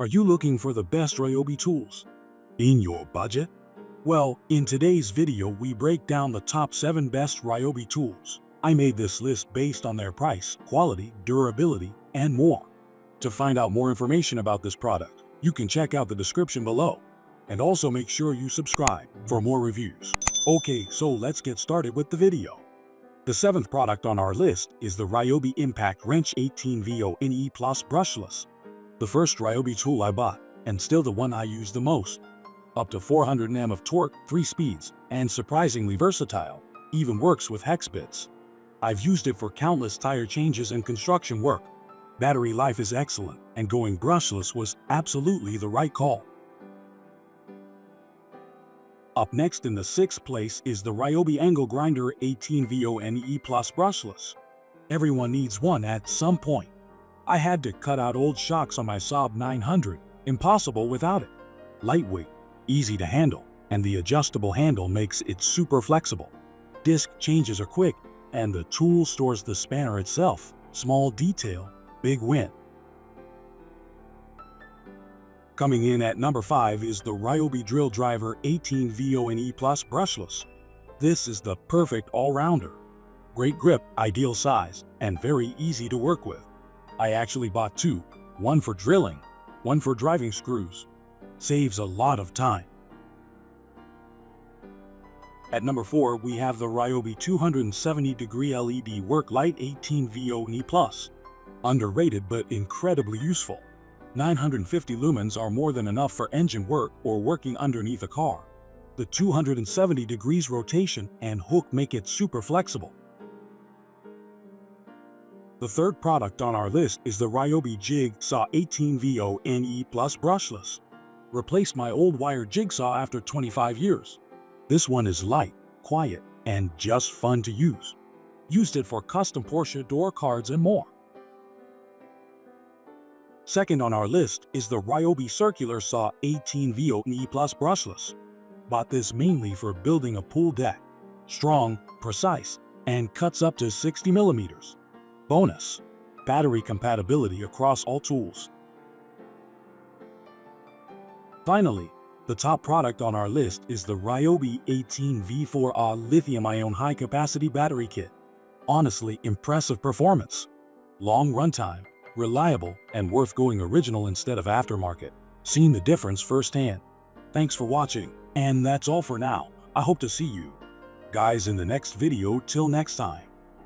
Are you looking for the best Ryobi tools in your budget? Well, in today's video we break down the top 7 best Ryobi tools. I made this list based on their price, quality, durability, and more. To find out more information about this product, you can check out the description below. And also make sure you subscribe for more reviews. Okay, so let's get started with the video. The 7th product on our list is the Ryobi Impact Wrench 18V ONE Plus Brushless. The first Ryobi tool I bought, and still the one I use the most. Up to 400 Nm of torque, 3 speeds, and surprisingly versatile, even works with hex bits. I've used it for countless tire changes and construction work. Battery life is excellent, and going brushless was absolutely the right call. Up next in the 6th place is the Ryobi Angle Grinder 18V ONE Plus Brushless. Everyone needs one at some point. I had to cut out old shocks on my Saab 900, impossible without it. Lightweight, easy to handle, and the adjustable handle makes it super flexible. Disc changes are quick, and the tool stores the spanner itself. Small detail, big win. Coming in at number 5 is the Ryobi Drill Driver 18V ONE Plus Brushless. This is the perfect all-rounder. Great grip, ideal size, and very easy to work with. I actually bought 2, one for drilling, one for driving screws. Saves a lot of time. At number 4, we have the Ryobi 270-degree LED Work Light 18V ONE Plus. Underrated but incredibly useful. 950 lumens are more than enough for engine work or working underneath a car. The 270 degrees rotation and hook make it super flexible. The 3rd product on our list is the Ryobi Jig Saw 18V ONE Plus Brushless. Replaced my old wire jigsaw after 25 years. This one is light, quiet, and just fun to use. Used it for custom Porsche door cards and more. Second on our list is the Ryobi Circular Saw 18V ONE Plus Brushless. Bought this mainly for building a pool deck. Strong, precise, and cuts up to 60 millimeters. Bonus: battery compatibility across all tools. Finally, the top product on our list is the Ryobi 18V4A Lithium-Ion high-capacity battery kit. Honestly, impressive performance. Long runtime, reliable, and worth going original instead of aftermarket. Seen the difference firsthand. Thanks for watching, and that's all for now. I hope to see you guys in the next video. Till next time.